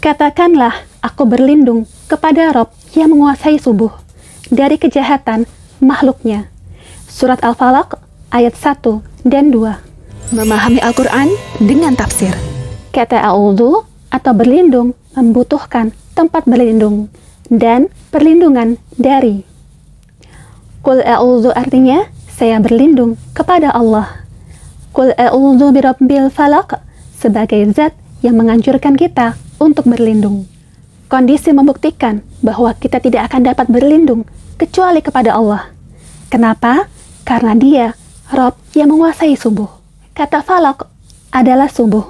Katakanlah, aku berlindung kepada Rob yang menguasai subuh dari kejahatan makhluknya. Surat Al-Falaq ayat 1 dan 2. Memahami Al-Quran dengan tafsir. Kata a'udzu atau berlindung membutuhkan tempat berlindung dan perlindungan dari. Qul a'udzu artinya saya berlindung kepada Allah. Qul a'udzu birabbil falaq sebagai zat yang menganjurkan kita untuk berlindung. Kondisi membuktikan bahwa kita tidak akan dapat berlindung kecuali kepada Allah. Kenapa? Karena Dia Rob yang menguasai subuh. Kata falak adalah subuh.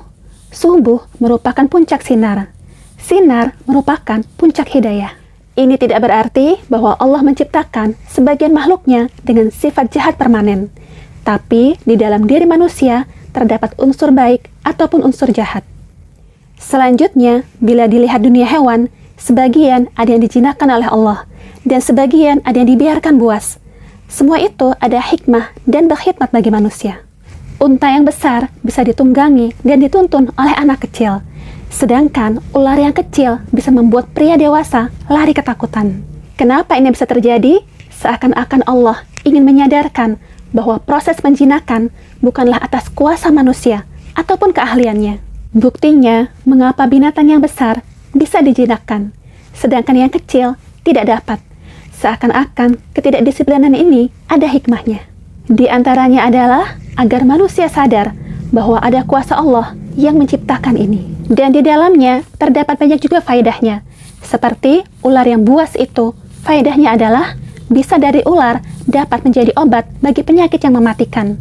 Subuh merupakan puncak sinar. Sinar merupakan puncak hidayah. Ini tidak berarti bahwa Allah menciptakan sebagian makhluknya dengan sifat jahat permanen. Tapi di dalam diri manusia terdapat unsur baik ataupun unsur jahat. Selanjutnya, bila dilihat dunia hewan, sebagian ada yang dijinakkan oleh Allah, dan sebagian ada yang dibiarkan buas. Semua itu ada hikmah dan berkhidmat bagi manusia. Unta yang besar bisa ditunggangi dan dituntun oleh anak kecil, sedangkan ular yang kecil bisa membuat pria dewasa lari ketakutan. Kenapa ini bisa terjadi? Seakan-akan Allah ingin menyadarkan bahwa proses menjinakkan bukanlah atas kuasa manusia ataupun keahliannya. Buktinya, mengapa binatang yang besar bisa dijinakkan, sedangkan yang kecil tidak dapat. Seakan-akan ketidakdisiplinan ini ada hikmahnya. Di antaranya adalah agar manusia sadar bahwa ada kuasa Allah yang menciptakan ini. Dan di dalamnya terdapat banyak juga faedahnya. Seperti ular yang buas itu, faedahnya adalah bisa dari ular dapat menjadi obat bagi penyakit yang mematikan.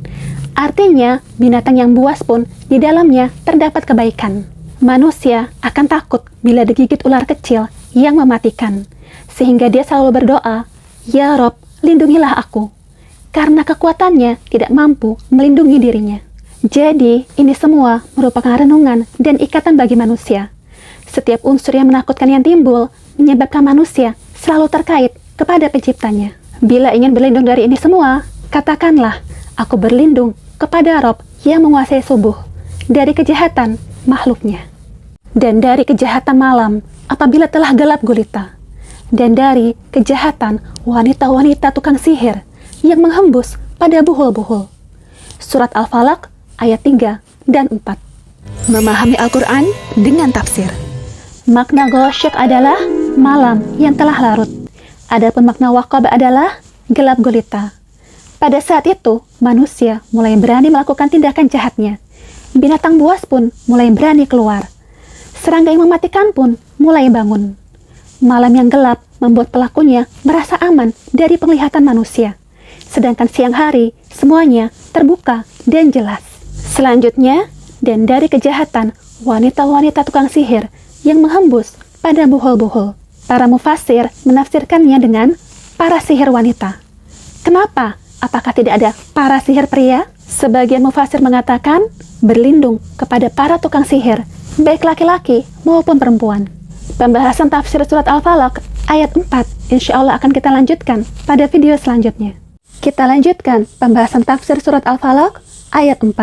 Artinya, binatang yang buas pun di dalamnya terdapat kebaikan. Manusia akan takut bila digigit ular kecil yang mematikan. Sehingga dia selalu berdoa, "Ya Rob, lindungilah aku." Karena kekuatannya tidak mampu melindungi dirinya. Jadi, ini semua merupakan renungan dan ikatan bagi manusia. Setiap unsur yang menakutkan yang timbul menyebabkan manusia selalu terkait kepada penciptanya. Bila ingin berlindung dari ini semua, katakanlah, aku berlindung kepada Rob yang menguasai subuh dari kejahatan makhluknya, dan dari kejahatan malam apabila telah gelap gulita, dan dari kejahatan wanita-wanita tukang sihir yang menghembus pada buhul-buhul. Surat Al-Falaq ayat 3 dan 4. Memahami Al-Quran dengan tafsir. Makna ghasyaq adalah malam yang telah larut. Adapun makna waqab adalah gelap gulita. Pada saat itu, manusia mulai berani melakukan tindakan jahatnya. Binatang buas pun mulai berani keluar. Serangga yang mematikan pun mulai bangun. Malam yang gelap membuat pelakunya merasa aman dari penglihatan manusia. Sedangkan siang hari, semuanya terbuka dan jelas. Selanjutnya, dan dari kejahatan wanita-wanita tukang sihir yang menghembus pada buhul-buhul. Para mufasir menafsirkannya dengan para sihir wanita. Kenapa? Apakah tidak ada para sihir pria? Sebagian mufasir mengatakan berlindung kepada para tukang sihir, baik laki-laki maupun perempuan. Pembahasan tafsir surat Al-Falaq ayat 4 insya Allah akan kita lanjutkan pada video selanjutnya. Kita lanjutkan pembahasan tafsir surat Al-Falaq ayat 4.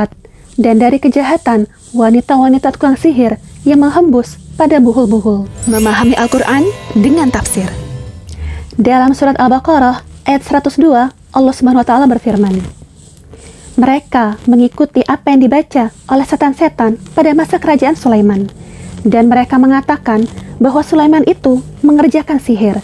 Dan dari kejahatan wanita-wanita tukang sihir yang menghembus pada buhul-buhul. Memahami Al-Quran dengan tafsir. Dalam surat Al-Baqarah ayat 102, Allah Subhanahu wa Ta'ala berfirman, mereka mengikuti apa yang dibaca oleh setan-setan pada masa kerajaan Sulaiman, dan mereka mengatakan bahwa Sulaiman itu mengerjakan sihir.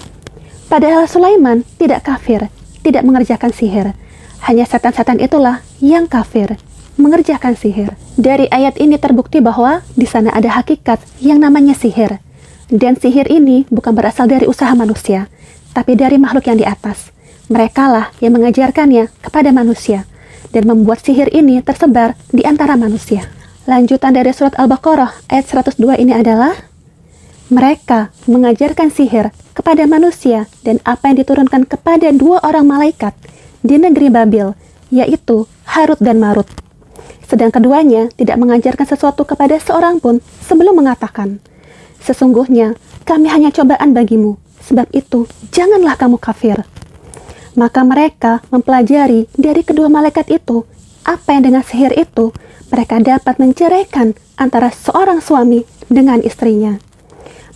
Padahal Sulaiman tidak kafir, tidak mengerjakan sihir. Hanya setan-setan itulah yang kafir, mengerjakan sihir. Dari ayat ini terbukti bahwa di sana ada hakikat yang namanya sihir. Dan sihir ini bukan berasal dari usaha manusia, tapi dari makhluk yang di atas. Merekalah yang mengajarkannya kepada manusia dan membuat sihir ini tersebar di antara manusia. Lanjutan dari surat Al-Baqarah ayat 102 ini adalah mereka mengajarkan sihir kepada manusia dan apa yang diturunkan kepada dua orang malaikat di negeri Babil, yaitu Harut dan Marut. Sedang keduanya tidak mengajarkan sesuatu kepada seorang pun sebelum mengatakan, sesungguhnya kami hanya cobaan bagimu, sebab itu janganlah kamu kafir. Maka mereka mempelajari dari kedua malaikat itu apa yang dengan sihir itu mereka dapat menceraikan antara seorang suami dengan istrinya.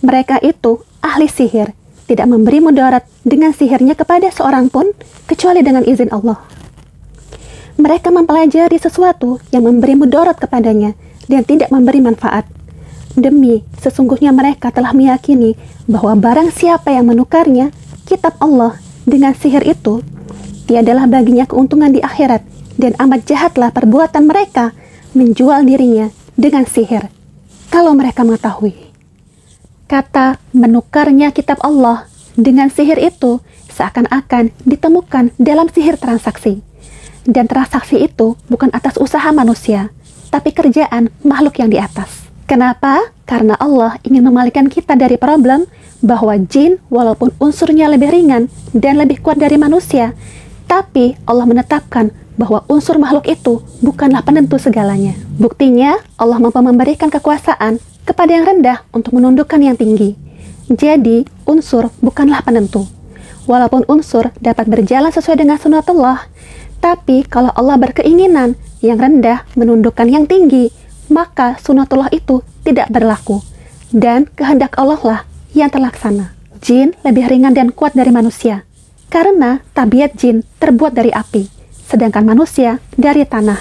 Mereka itu ahli sihir, tidak memberi mudarat dengan sihirnya kepada seorang pun kecuali dengan izin Allah. Mereka mempelajari sesuatu yang memberi mudarat kepadanya dan tidak memberi manfaat. Demi sesungguhnya mereka telah meyakini bahwa barang siapa yang menukarnya kitab Allah dengan sihir itu, tiadalah baginya keuntungan di akhirat, dan amat jahatlah perbuatan mereka menjual dirinya dengan sihir. Kalau mereka mengetahui. Kata menukarnya kitab Allah dengan sihir itu seakan-akan ditemukan dalam sihir transaksi. Dan transaksi itu bukan atas usaha manusia, tapi kerjaan makhluk yang di atas. Kenapa? Karena Allah ingin memalingkan kita dari problem bahwa jin walaupun unsurnya lebih ringan dan lebih kuat dari manusia, tapi Allah menetapkan bahwa unsur makhluk itu bukanlah penentu segalanya. Buktinya, Allah mampu memberikan kekuasaan kepada yang rendah untuk menundukkan yang tinggi. Jadi, unsur bukanlah penentu. Walaupun unsur dapat berjalan sesuai dengan sunnatullah, tapi kalau Allah berkeinginan yang rendah menundukkan yang tinggi, maka sunnatullah itu tidak berlaku. Dan kehendak Allah lah yang terlaksana. Jin lebih ringan dan kuat dari manusia, karena tabiat jin terbuat dari api, sedangkan manusia dari tanah.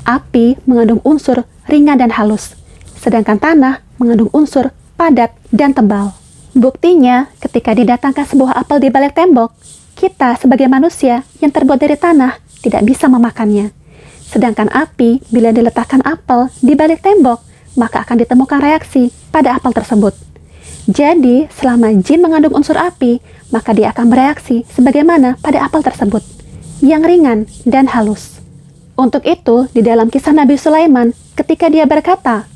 Api mengandung unsur ringan dan halus, sedangkan tanah mengandung unsur padat dan tebal. Buktinya, ketika didatangkan sebuah apel di balik tembok, kita sebagai manusia yang terbuat dari tanah tidak bisa memakannya. Sedangkan api, bila diletakkan apel di balik tembok, maka akan ditemukan reaksi pada apel tersebut. Jadi, selama jin mengandung unsur api, maka dia akan bereaksi sebagaimana pada apel tersebut, yang ringan dan halus. Untuk itu, di dalam kisah Nabi Sulaiman, ketika dia berkata,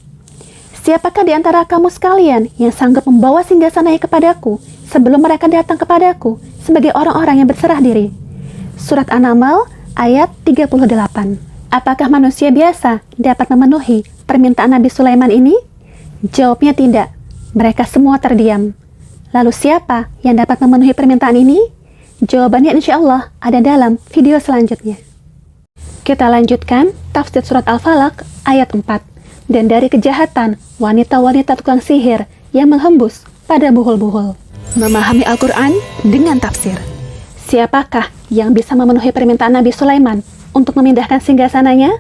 "Siapakah di antara kamu sekalian yang sanggup membawa singgasananya kepadaku sebelum mereka datang kepadaku sebagai orang-orang yang berserah diri?" Surat An-Naml ayat 38. Apakah manusia biasa dapat memenuhi permintaan Nabi Sulaiman ini? Jawabnya tidak. Mereka semua terdiam. Lalu siapa yang dapat memenuhi permintaan ini? Jawabannya insya Allah ada dalam video selanjutnya. Kita lanjutkan tafsir surat Al-Falaq ayat 4. Dan dari kejahatan wanita-wanita tukang sihir yang menghembus pada buhul-buhul. Memahami Al-Quran dengan tafsir. Siapakah yang bisa memenuhi permintaan Nabi Sulaiman untuk memindahkan singgasananya?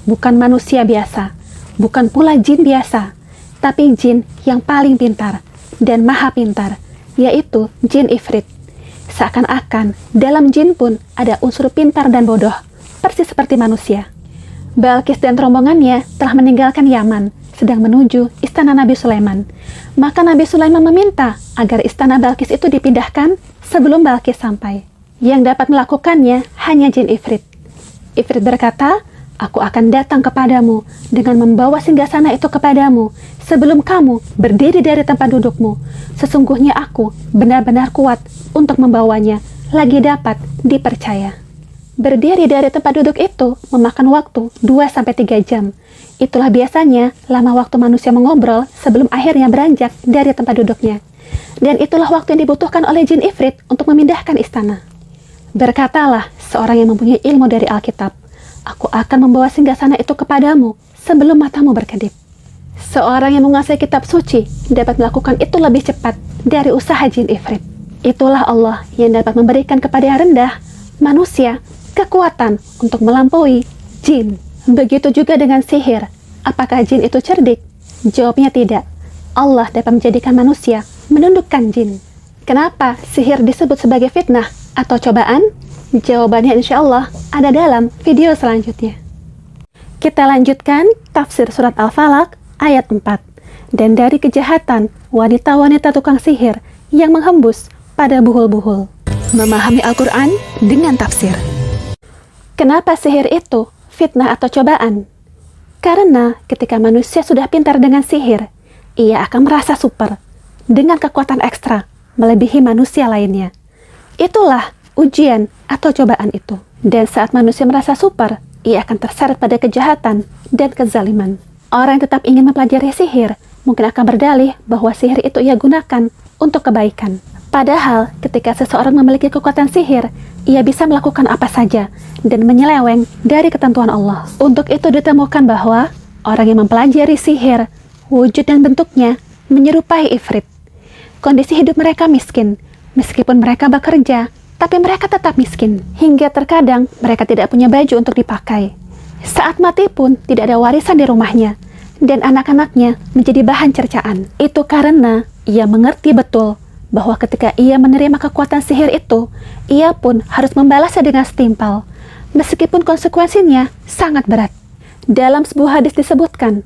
Bukan manusia biasa, bukan pula jin biasa, tapi jin yang paling pintar dan maha pintar, yaitu jin Ifrit. Seakan-akan dalam jin pun ada unsur pintar dan bodoh, persis seperti manusia. Balkis dan rombongannya telah meninggalkan Yaman, sedang menuju istana Nabi Sulaiman. Maka Nabi Sulaiman meminta agar istana Balkis itu dipindahkan sebelum Balkis sampai. Yang dapat melakukannya hanya jin Ifrit. Ifrit berkata, "Aku akan datang kepadamu dengan membawa singgasana itu kepadamu sebelum kamu berdiri dari tempat dudukmu. Sesungguhnya aku benar-benar kuat untuk membawanya, lagi dapat dipercaya." Berdiri dari tempat duduk itu memakan waktu 2-3 jam. Itulah biasanya lama waktu manusia mengobrol sebelum akhirnya beranjak dari tempat duduknya. Dan itulah waktu yang dibutuhkan oleh jin Ifrit untuk memindahkan istana. Berkatalah seorang yang mempunyai ilmu dari Alkitab, "Aku akan membawa singgasana itu kepadamu sebelum matamu berkedip." Seorang yang menguasai kitab suci dapat melakukan itu lebih cepat dari usaha jin Ifrit. Itulah Allah yang dapat memberikan kepada yang rendah, manusia, kekuatan untuk melampaui jin. Begitu juga dengan sihir. Apakah jin itu cerdik? Jawabnya tidak. Allah dapat menjadikan manusia menundukkan jin. Kenapa sihir disebut sebagai fitnah atau cobaan? Jawabannya insya Allah ada dalam video selanjutnya. Kita lanjutkan tafsir surat Al-Falaq ayat 4. Dan dari kejahatan wanita-wanita tukang sihir yang menghembus pada buhul-buhul. Memahami Al-Quran dengan tafsir. Kenapa sihir itu fitnah atau cobaan? Karena ketika manusia sudah pintar dengan sihir, ia akan merasa super, dengan kekuatan ekstra, melebihi manusia lainnya. Itulah ujian atau cobaan itu. Dan saat manusia merasa super, ia akan terseret pada kejahatan dan kezaliman. Orang yang tetap ingin mempelajari sihir, mungkin akan berdalih bahwa sihir itu ia gunakan untuk kebaikan. Padahal, ketika seseorang memiliki kekuatan sihir, ia bisa melakukan apa saja dan menyeleweng dari ketentuan Allah. Untuk itu ditemukan bahwa orang yang mempelajari sihir, wujud dan bentuknya menyerupai ifrit. Kondisi hidup mereka miskin. Meskipun mereka bekerja, tapi mereka tetap miskin. Hingga terkadang mereka tidak punya baju untuk dipakai. Saat mati pun tidak ada warisan di rumahnya. Dan anak-anaknya menjadi bahan cercaan. Itu karena ia mengerti betul bahwa ketika ia menerima kekuatan sihir itu, ia pun harus membalasnya dengan setimpal. Meskipun konsekuensinya sangat berat. Dalam sebuah hadis disebutkan,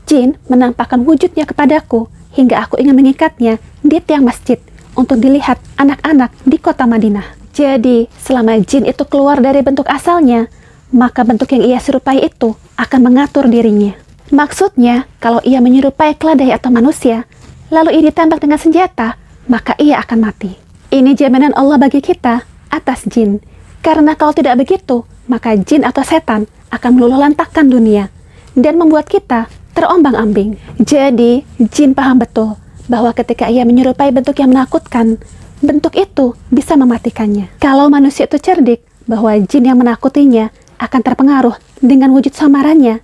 jin menampakkan wujudnya kepadaku hingga aku ingin mengikatnya di tiang masjid untuk dilihat anak-anak di kota Madinah. Jadi, selama jin itu keluar dari bentuk asalnya, maka bentuk yang ia serupai itu akan mengatur dirinya. Maksudnya, kalau ia menyerupai keledai atau manusia, lalu ia ditembak dengan senjata, maka ia akan mati. Ini jaminan Allah bagi kita atas jin. Karena kalau tidak begitu, maka jin atau setan akan meluluh lantakkan dunia dan membuat kita terombang-ambing. Jadi, jin paham betul bahwa ketika ia menyerupai bentuk yang menakutkan, bentuk itu bisa mematikannya. Kalau manusia itu cerdik bahwa jin yang menakutinya akan terpengaruh dengan wujud samarannya,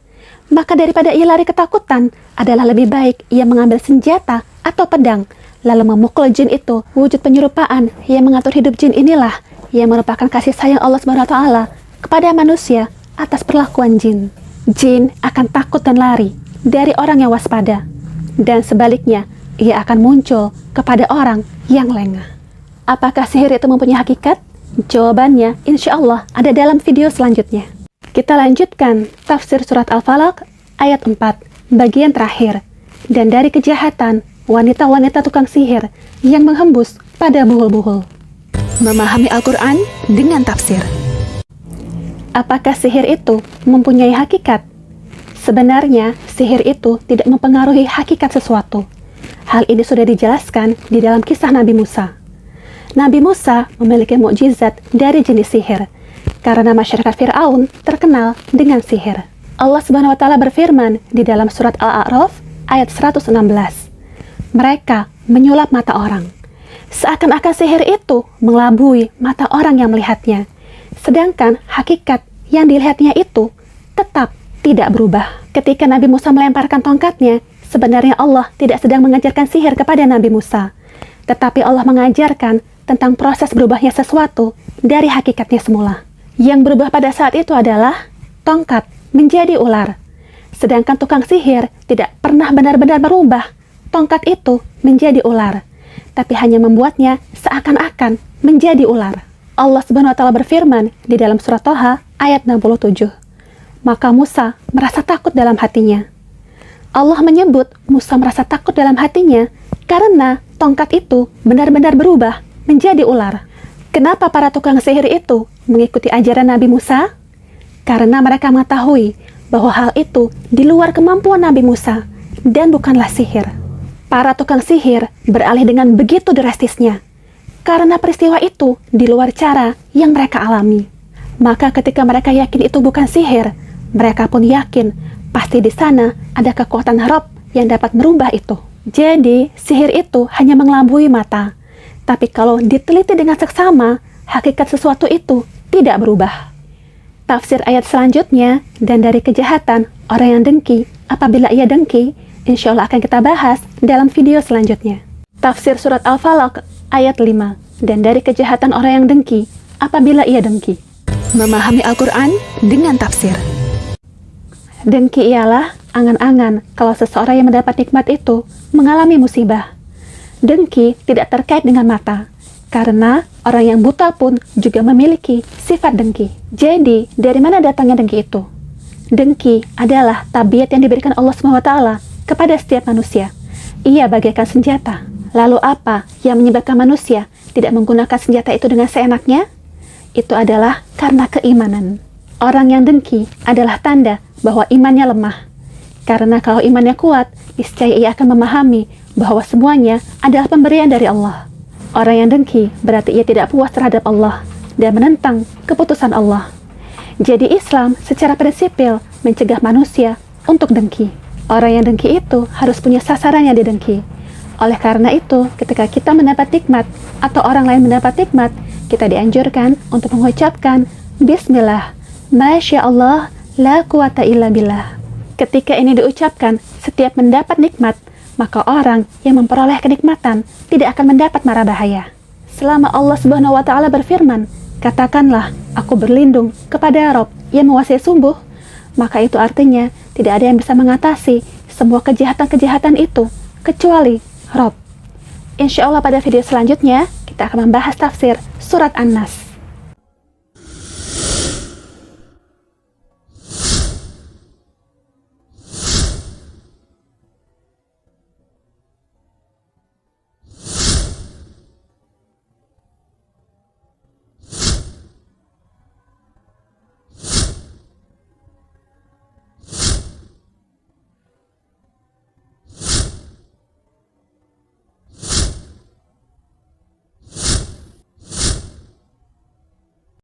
maka daripada ia lari ketakutan, adalah lebih baik ia mengambil senjata atau pedang, lalu memukul jin itu. Wujud penyerupaan yang mengatur hidup jin inilah yang merupakan kasih sayang Allah SWT kepada manusia atas perlakuan jin. Jin akan takut dan lari dari orang yang waspada, dan sebaliknya, ia akan muncul kepada orang yang lengah. Apakah sihir itu mempunyai hakikat? Jawabannya insya Allah ada dalam video selanjutnya. Kita lanjutkan tafsir surat Al-Falaq ayat 4, bagian terakhir. Dan dari kejahatan, wanita-wanita tukang sihir yang menghembus pada buhul-buhul. Memahami Al-Quran dengan tafsir. Apakah sihir itu mempunyai hakikat? Sebenarnya, sihir itu tidak mempengaruhi hakikat sesuatu. Hal ini sudah dijelaskan di dalam kisah Nabi Musa. Nabi Musa memiliki mukjizat dari jenis sihir, karena masyarakat Fir'aun terkenal dengan sihir. Allah Subhanahu wa Ta'ala berfirman di dalam surat Al-A'raf ayat 116. Mereka menyulap mata orang. Seakan-akan sihir itu mengelabui mata orang yang melihatnya. Sedangkan hakikat yang dilihatnya itu tetap tidak berubah. Ketika Nabi Musa melemparkan tongkatnya, sebenarnya Allah tidak sedang mengajarkan sihir kepada Nabi Musa. Tetapi Allah mengajarkan tentang proses berubahnya sesuatu dari hakikatnya semula. Yang berubah pada saat itu adalah tongkat menjadi ular. Sedangkan tukang sihir tidak pernah benar-benar berubah tongkat itu menjadi ular, tapi hanya membuatnya seakan-akan menjadi ular. Allah Subhanahu wa Ta'ala berfirman di dalam surat Toha ayat 67. Maka Musa merasa takut dalam hatinya. Allah menyebut Musa merasa takut dalam hatinya karena tongkat itu benar-benar berubah menjadi ular. Kenapa para tukang sihir itu mengikuti ajaran Nabi Musa? Karena mereka mengetahui bahwa hal itu di luar kemampuan Nabi Musa dan bukanlah sihir. Para tukang sihir beralih dengan begitu drastisnya karena peristiwa itu di luar cara yang mereka alami. Maka ketika mereka yakin itu bukan sihir, mereka pun yakin pasti di sana ada kekuatan Rabb yang dapat merubah itu. Jadi sihir itu hanya mengelabui mata. Tapi kalau diteliti dengan seksama, hakikat sesuatu itu tidak berubah. Tafsir ayat selanjutnya, dan dari kejahatan orang yang dengki, apabila ia dengki, insya Allah akan kita bahas dalam video selanjutnya. Tafsir surat Al-Falaq ayat 5, dan dari kejahatan orang yang dengki, apabila ia dengki. Memahami Al-Quran dengan tafsir. Dengki ialah angan-angan kalau seseorang yang mendapat nikmat itu mengalami musibah. Dengki tidak terkait dengan mata, karena orang yang buta pun juga memiliki sifat dengki. Jadi, dari mana datangnya dengki itu? Dengki adalah tabiat yang diberikan Allah SWT kepada setiap manusia. Ia bagaikan senjata. Lalu apa yang menyebabkan manusia tidak menggunakan senjata itu dengan seenaknya? Itu adalah karena keimanan. Orang yang dengki adalah tanda bahwa imannya lemah. Karena kalau imannya kuat, niscaya ia akan memahami bahwa semuanya adalah pemberian dari Allah. Orang yang dengki berarti ia tidak puas terhadap Allah dan menentang keputusan Allah. Jadi Islam secara prinsipil mencegah manusia untuk dengki. Orang yang dengki itu harus punya sasaran yang didengki. Oleh karena itu, ketika kita mendapat nikmat atau orang lain mendapat nikmat, kita dianjurkan untuk mengucapkan Bismillah, Masya Allah, la quwata illa billah. Ketika ini diucapkan, setiap mendapat nikmat, maka orang yang memperoleh kenikmatan tidak akan mendapat mara bahaya. Selama Allah Subhanahu wa Ta'ala berfirman, "Katakanlah, aku berlindung kepada Rob yang menguasai sumbuh," maka itu artinya tidak ada yang bisa mengatasi semua kejahatan-kejahatan itu kecuali Rob. Insya Allah pada video selanjutnya kita akan membahas tafsir surat An-Nas.